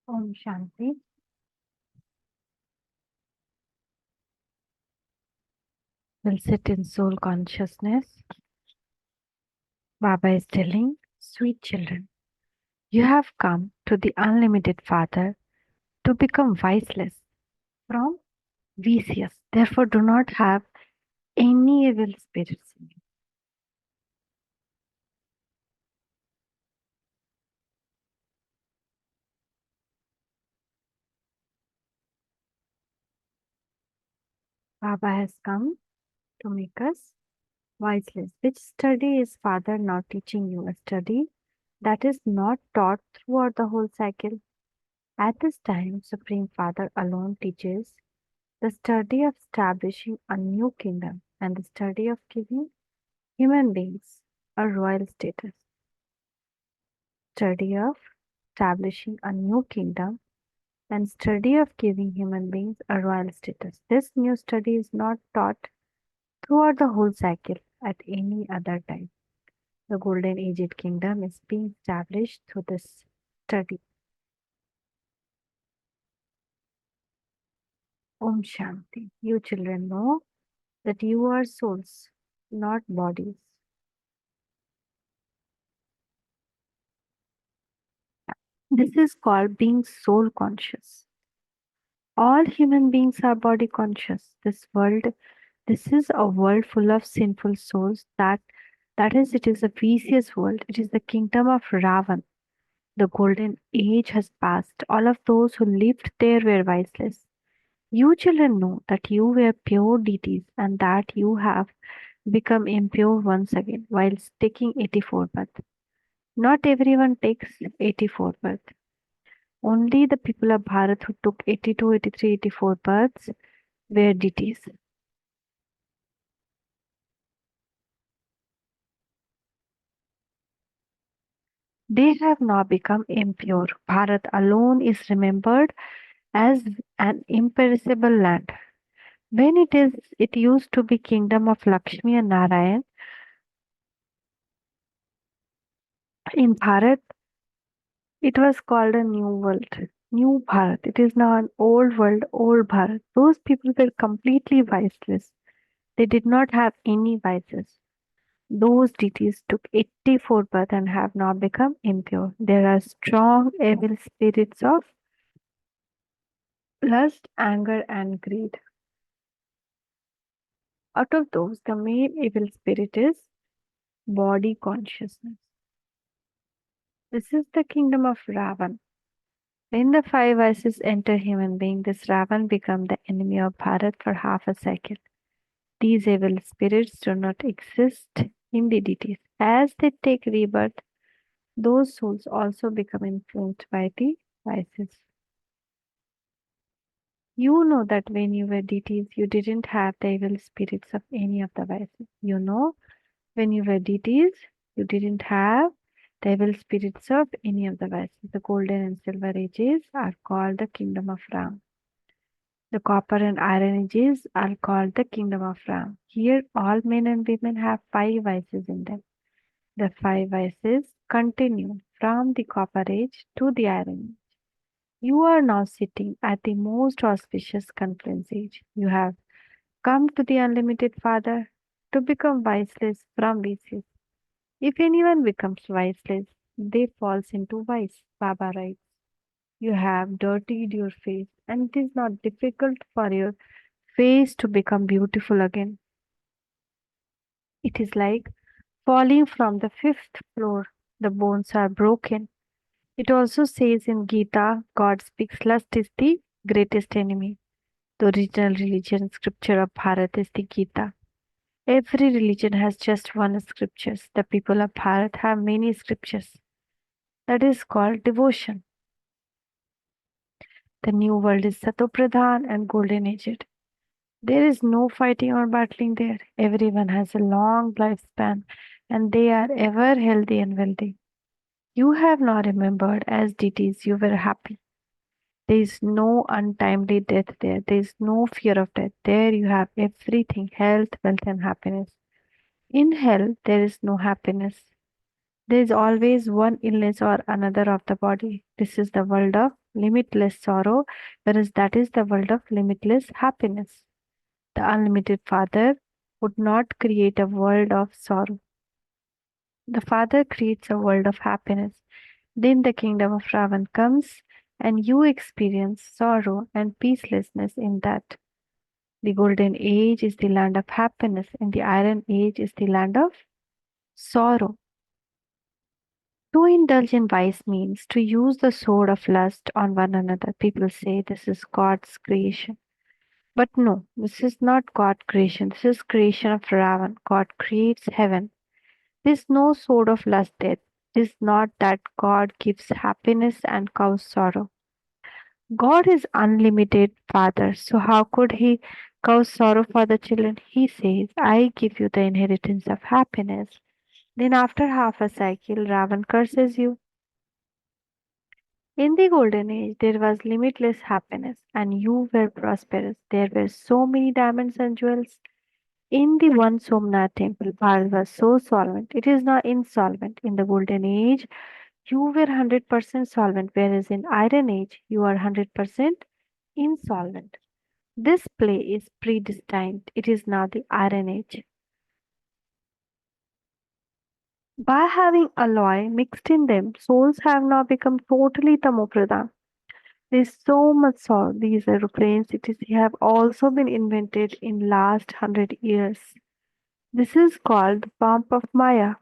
Om Shanti. We'll sit in soul consciousness. Baba is telling, sweet children, you have come to the unlimited Father to become viceless from vicious. Therefore, do not have any evil spirits in you. Baba has come to make us viceless. Which study is Father now teaching you? A study that is not taught throughout the whole cycle. At this time, Supreme Father alone teaches the study of establishing a new kingdom and the study of giving human beings a royal status. Study of establishing a new kingdom and study of giving human beings a royal status. This new study is not taught throughout the whole cycle at any other time. The golden aged kingdom is being established through this study. Om Shanti. You children know that you are souls, not bodies. This is called being soul conscious. All human beings are body conscious. This is a world full of sinful souls. That is, it is a vicious world. It is the kingdom of Ravan. The golden age has passed. All of those who lived there were viceless. You children know that you were pure deities and that you have become impure once again while taking 84 birth. Not everyone takes 84 birth. Only the people of Bharat who took 82, 83, 84 births were deities. They have now become impure. Bharat alone is remembered as an imperishable land. When it used to be kingdom of Lakshmi and Narayan. In Bharat, it was called a new world, new Bharat. It is now an old world, old Bharat. Those people were completely viceless. They did not have any vices. Those deities took 84 births and have now become impure. There are strong evil spirits of lust, anger, and greed. Out of those, the main evil spirit is body consciousness. This is the kingdom of Ravan. When the five vices enter human being, this Ravan becomes the enemy of Bharat for half a cycle. These evil spirits do not exist in the deities. As they take rebirth, those souls also become influenced by the vices. You know that when you were deities, you didn't have the evil spirits of any of the vices. You know, when you were deities, you didn't have the evil spirits of any of the vices. The golden and silver ages are called the kingdom of Ram. The copper and iron ages are called the kingdom of Ram. Here, all men and women have five vices in them. The five vices continue from the copper age to the iron age. You are now sitting at the most auspicious conference age. You have come to the unlimited Father to become viceless from vices. If anyone becomes viceless, they falls into vice. Baba writes, you have dirtied your face, and it is not difficult for your face to become beautiful again. It is like falling from the fifth floor. The bones are broken. It also says in Gita, God speaks, lust is the greatest enemy. The original religion scripture of Bharat is the Gita. Every religion has just one scripture. The people of Bharat have many scriptures. That is called devotion. The new world is Satopradhan and Golden Aged. There is no fighting or battling there. Everyone has a long lifespan and they are ever healthy and wealthy. You have now remembered as deities you were happy. There is no untimely death there. There is no fear of death. There you have everything health, wealth, and happiness. In hell, there is no happiness. There is always one illness or another of the body. This is the world of limitless sorrow, whereas that is the world of limitless happiness. The unlimited Father would not create a world of sorrow. The Father creates a world of happiness. Then the kingdom of Ravan comes, and you experience sorrow and peacelessness in that. The golden age is the land of happiness, and the iron age is the land of sorrow. To indulge in vice means to use the sword of lust on one another. People say this is God's creation. But no, this is not God's creation. This is creation of Ravan. God creates heaven. There is no sword of lust there. It is not that God gives happiness and causes sorrow. God is unlimited Father, so how could He cause sorrow for the children? He says, I give you the inheritance of happiness. Then, after half a cycle, Ravan curses you. In the golden age, there was limitless happiness, and you were prosperous. There were so many diamonds and jewels. In the one Somnath temple, Bharat was so solvent. It is now insolvent. In the golden age, you were 100% solvent, whereas in iron age, you are 100% insolvent. This play is predestined. It is now the iron age. By having alloy mixed in them, souls have now become totally tamopradhan. There is so much sorrow. These aeroplane cities have also been invented in last 100 years. This is called the pomp of Maya.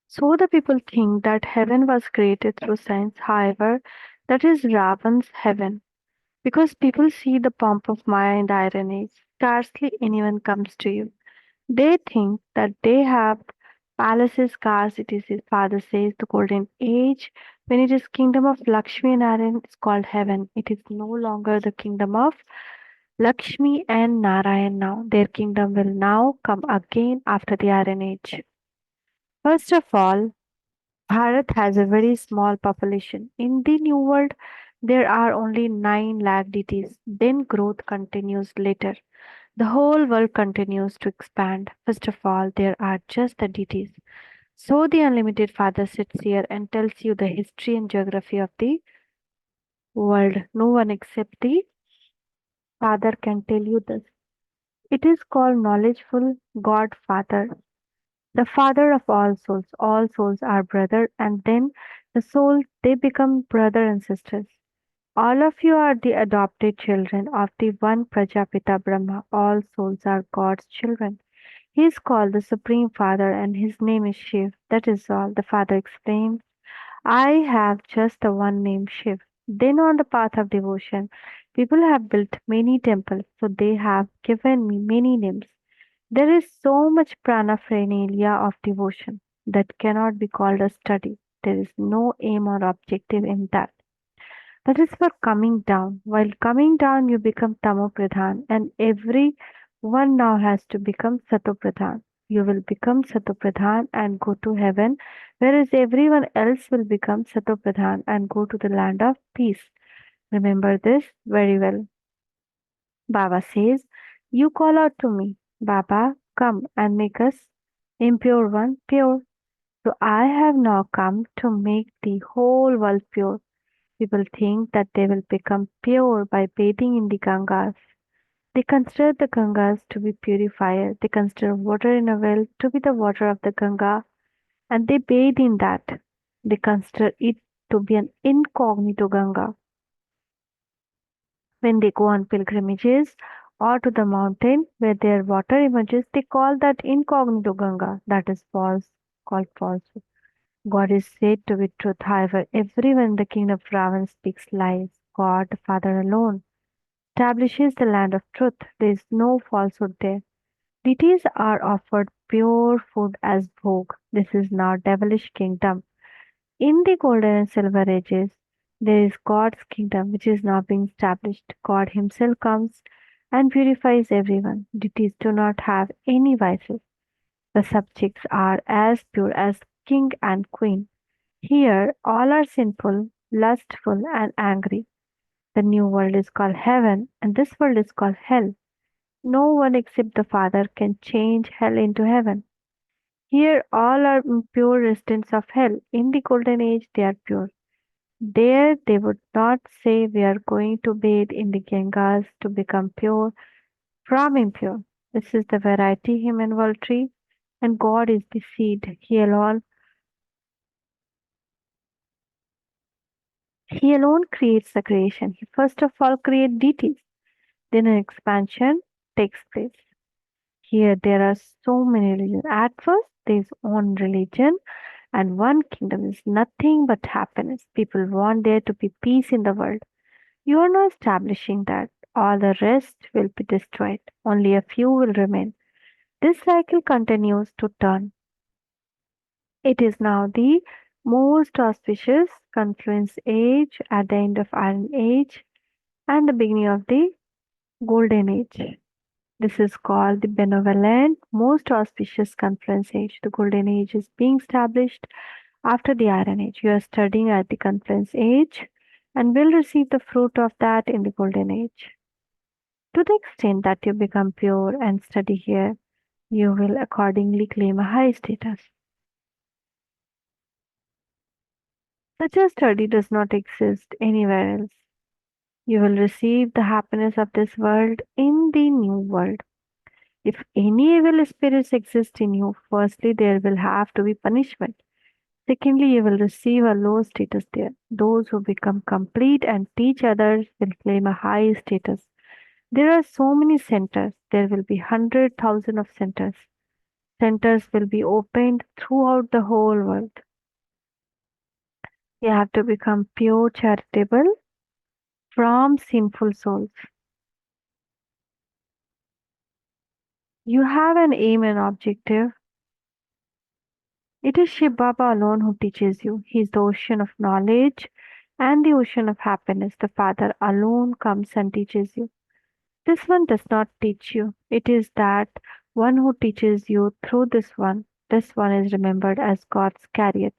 So the people think that heaven was created through science. However, that is Ravan's heaven. Because people see the pomp of Maya in the Iron Age, scarcely anyone comes to you. They think that they have palaces, cars. It is his father says the golden age. When it is kingdom of Lakshmi and Narayan, it's called heaven. It is no longer the kingdom of Lakshmi and Narayan now. Their kingdom will now come again after the Iron Age. First of all, Bharat has a very small population. In the New World, there are only 9 lakh deities. Then growth continues later. The whole world continues to expand. First of all, there are just the deities. So the unlimited Father sits here and tells you the history and geography of the world. No one except the Father can tell you this. It is called knowledgeful God Father, the Father of all souls. All souls are brother, and then the soul they become brother and sisters. All of you are the adopted children of the one Prajapita Brahma. All souls are God's children. He is called the Supreme Father and his name is Shiv. That is all. The Father explains, I have just the one name Shiv. Then on the path of devotion, people have built many temples, so they have given me many names. There is so much paraphernalia of devotion that cannot be called a study. There is no aim or objective in that. That is for coming down. While coming down, you become Tamo Pradhan, and every one now has to become Sato Pradhan. You will become Sato Pradhan and go to heaven, whereas everyone else will become Sato Pradhan and go to the land of peace. Remember this very well. Baba says, you call out to me, Baba, come and make us impure one pure. So I have now come to make the whole world pure. People think that they will become pure by bathing in the Gangas. They consider the Gangas to be purifier. They consider water in a well to be the water of the Ganga, and they bathe in that. They consider it to be an incognito Ganga. When they go on pilgrimages or to the mountain where their water emerges, they call that incognito Ganga. That is false, called false. God is said to be truth. However, everyone in the kingdom of Ravan speaks lies. God, the Father alone, establishes the land of truth. There is no falsehood there. Deities are offered pure food as bhog. This is now devilish kingdom. In the golden and silver ages, there is God's kingdom which is now being established. God himself comes and purifies everyone. Deities do not have any vices. The subjects are as pure as king and queen. Here all are sinful, lustful, and angry. The new world is called heaven, and this world is called hell. No one except the Father can change hell into heaven. Here all are impure residents of hell. In the golden age they are pure. There they would not say we are going to bathe in the Gangas to become pure from impure. This is the variety human world tree, and God is the seed. He alone creates the creation. He first of all creates deities, then an expansion takes place. Here there are so many religions. At first there is one religion and one kingdom is nothing but happiness. People want there to be peace in the world. You are not establishing that. All the rest will be destroyed. Only a few will remain. This cycle continues to turn. It is now the most auspicious confluence age at the end of Iron Age and the beginning of the Golden Age. This is called the benevolent, most auspicious confluence age. The Golden Age is being established after the Iron Age. You are studying at the confluence age and will receive the fruit of that in the Golden Age. To the extent that you become pure and study here, you will accordingly claim a high status. Such a study does not exist anywhere else. You will receive the happiness of this world in the new world. If any evil spirits exist in you, firstly, there will have to be punishment. Secondly, you will receive a low status there. Those who become complete and teach others will claim a high status. There are so many centers. There will be 100,000 of centers. Centers will be opened throughout the whole world. You have to become pure charitable from sinful souls. You have an aim and objective. It is Shiv Baba alone who teaches you. He is the ocean of knowledge and the ocean of happiness. The Father alone comes and teaches you. This one does not teach you. It is that one who teaches you through this one. This one is remembered as God's chariot,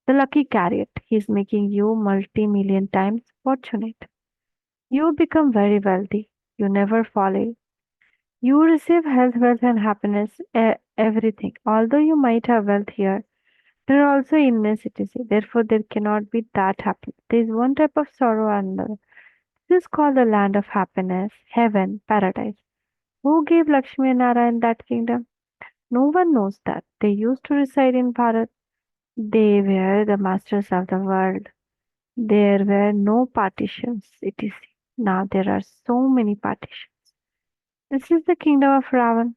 the lucky chariot. He is making you multi-million times fortunate. You become very wealthy. You never fall ill. You receive health, wealth, and happiness, everything. Although you might have wealth here, there are also illness, etc. Therefore, there cannot be that happiness. There is one type of sorrow and another. This is called the land of happiness, heaven, paradise. Who gave Lakshmi and Narayan that kingdom? No one knows that. They used to reside in Bharat. They were the masters of the world. There were no partitions, etc. Now there are so many partitions. This is the kingdom of Ravan.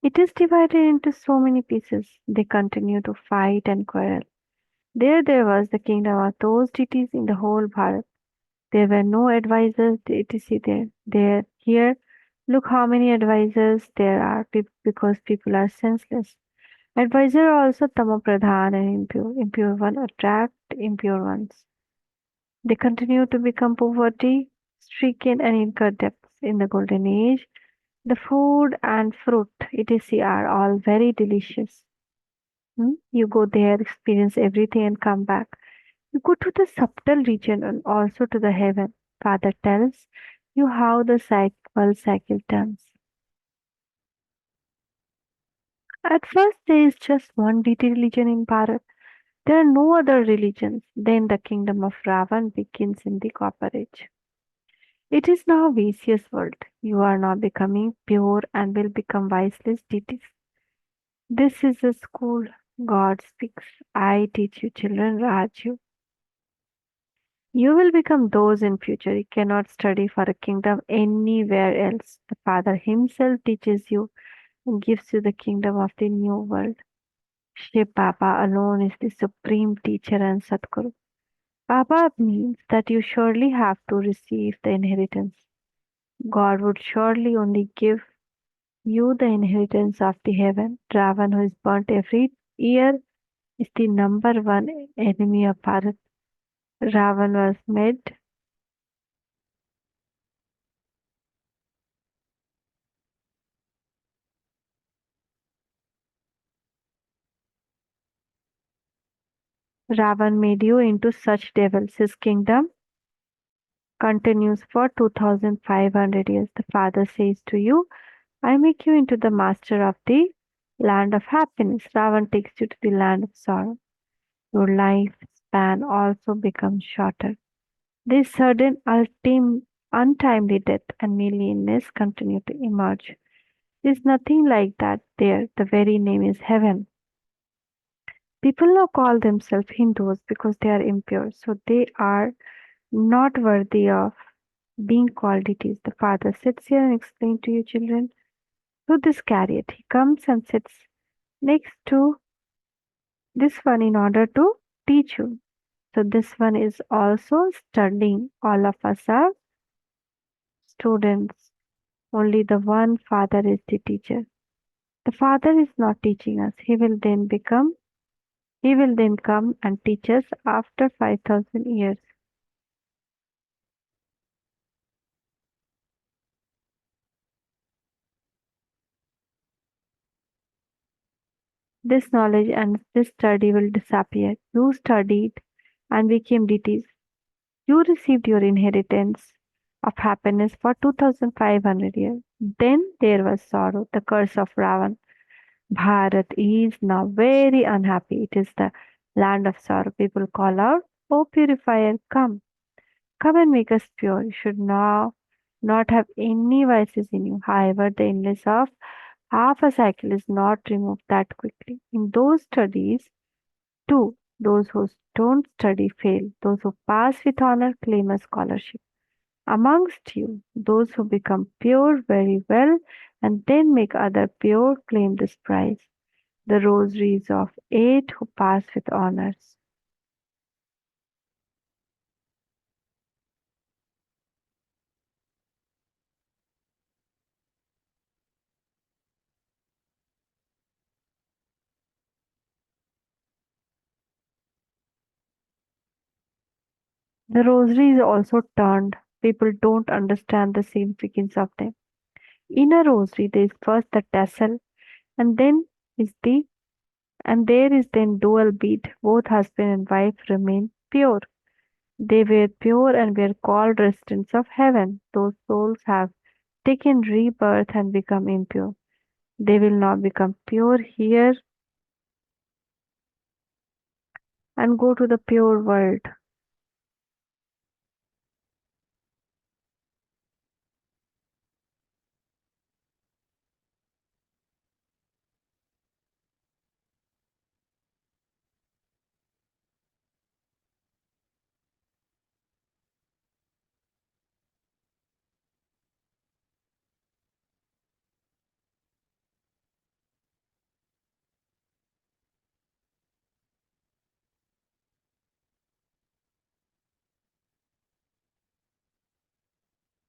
It is divided into so many pieces. They continue to fight and quarrel. There was the kingdom of those deities in the whole Bharat. There were no advisors, etc. Here, look how many advisors there are because people are senseless. Advisors are also tamopradhan and impure. Impure ones attract impure ones. They continue to become poverty stricken and incur debts. In the golden age, the food and fruit, etc., are all very delicious. You go there, experience everything, and come back. You go to the subtle region and also to the heaven. Father tells you how the cycle turns. At first, there is just one deity religion in Bharat. There are no other religions. Then the kingdom of Ravan begins in the Copper Age. It is now vicious world. You are now becoming pure and will become viceless deities. This is a school. God speaks. I teach you children, Raju. You will become those in future. You cannot study for a kingdom anywhere else. The Father Himself teaches you and gives you the kingdom of the new world. Shiv Baba alone is the supreme teacher and Sadguru. Baba means that you surely have to receive the inheritance. God would surely only give you the inheritance of the heaven. Ravan, who is burnt every year, is the number one enemy of Bharat. Ravan was made Ravan made you into such devils. His kingdom continues for 2500 years. The Father says to you, I make you into the master of the land of happiness. Ravan takes you to the land of sorrow. your lifespan also becomes shorter. This sudden untimely death and illness continue to emerge. There's nothing like that there. The very name is heaven. People now call themselves Hindus because they are impure, so they are not worthy of being called deities. The father sits here and explains to you, children, through this chariot. He comes and sits next to this one in order to teach you. So this one is also studying. All of us are students. Only the one father is the teacher. The father is not teaching us. He will then come and teach us after 5,000 years. This knowledge and this study will disappear. You studied and became deities. You received your inheritance of happiness for 2500 years. Then there was sorrow, the curse of Ravan. Bharat is now very unhappy. It is the land of sorrow. People call out, "O purifier, come. Come and make us pure. You should now not have any vices in you." However, the illness of half a cycle is not removed that quickly. In those studies, too, those who don't study fail. Those who pass with honor claim a scholarship. Amongst you, those who become pure very well and then make other pure claim this prize. The rosaries of 8 who pass with honors. The rosary is also turned. People don't understand the significance of them. In a rosary, there is first the tassel, and then is the and there is then dual bead. Both husband and wife remain pure. They were pure and were called residents of heaven. Those souls have taken rebirth and become impure. They will now become pure here and go to the pure world.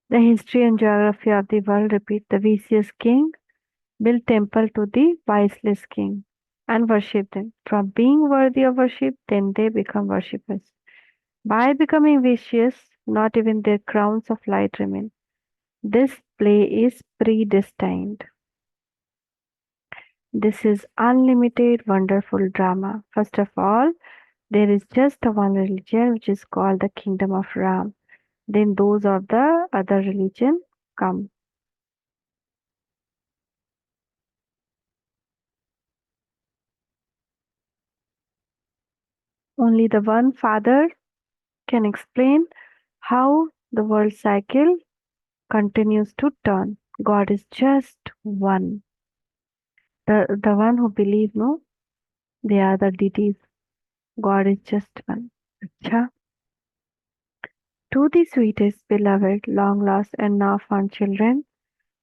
The history and geography of the world repeat. The vicious king built temple to the viceless king and worship them. From being worthy of worship, then they become worshippers. By becoming vicious, not even their crowns of light remain. This play is predestined. This is unlimited, wonderful drama. First of all, there is just the one religion which is called the kingdom of Ram. Then those of the other religion come. Only the one Father can explain how the world cycle continues to turn. God is just one. The one who believe, no, they are the deities. God is just one. Acha. To the sweetest, beloved, long lost, and now found children,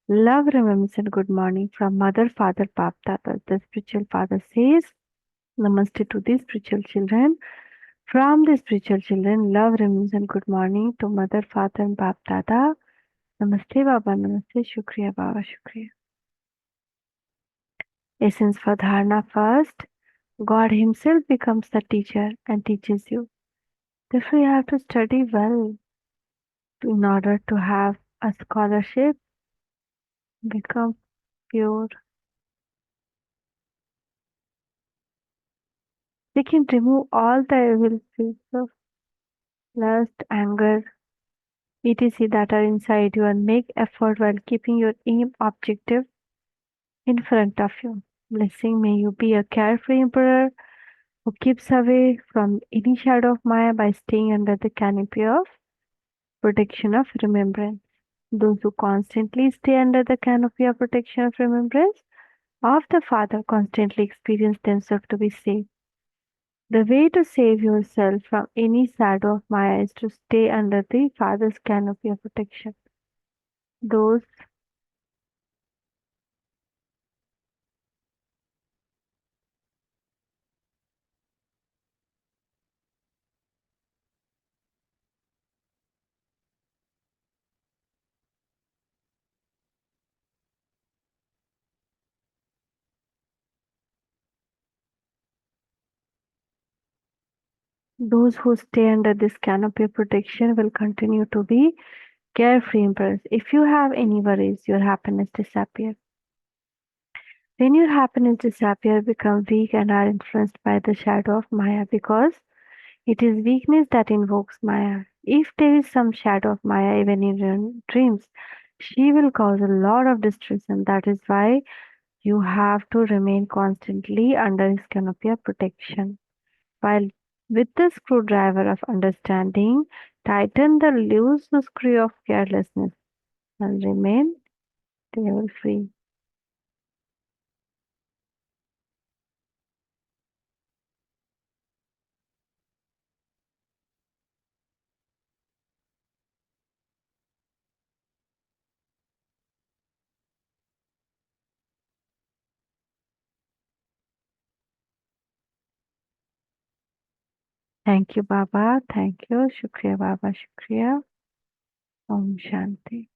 love, remembrance, and good morning from Mother, Father, Bap, Tata. The spiritual father says, Namaste to the spiritual children. From the spiritual children, love, remembrance, and good morning to Mother, Father, and Bap, Dada. Namaste, Baba. Namaste, Shukriya, Baba. Shukriya. Essence for dharna first. God Himself becomes the teacher and teaches you. Therefore, you have to study well in order to have a scholarship, become pure. They can remove all the evil spirits of lust, anger, etc. that are inside you and make effort while keeping your aim objective in front of you. Blessing, may you be a carefree emperor who keeps away from any shadow of Maya by staying under the canopy of protection of remembrance. Those who constantly stay under the canopy of protection of remembrance of the Father constantly experience themselves to be safe. The way to save yourself from any shadow of Maya is to stay under the Father's canopy of protection. Those those who stay under this canopy of protection will continue to be carefree emperors. If you have any worries, your happiness disappears. When your happiness disappears, become weak and are influenced by the shadow of Maya because it is weakness that invokes Maya. If there is some shadow of Maya even in your dreams, she will cause a lot of distress, and that is why you have to remain constantly under his canopy of protection. While with the screwdriver of understanding, tighten the loose screw of carelessness and remain devil free. Thank you, Baba. Thank you. Shukriya, Baba. Shukriya. Om Shanti.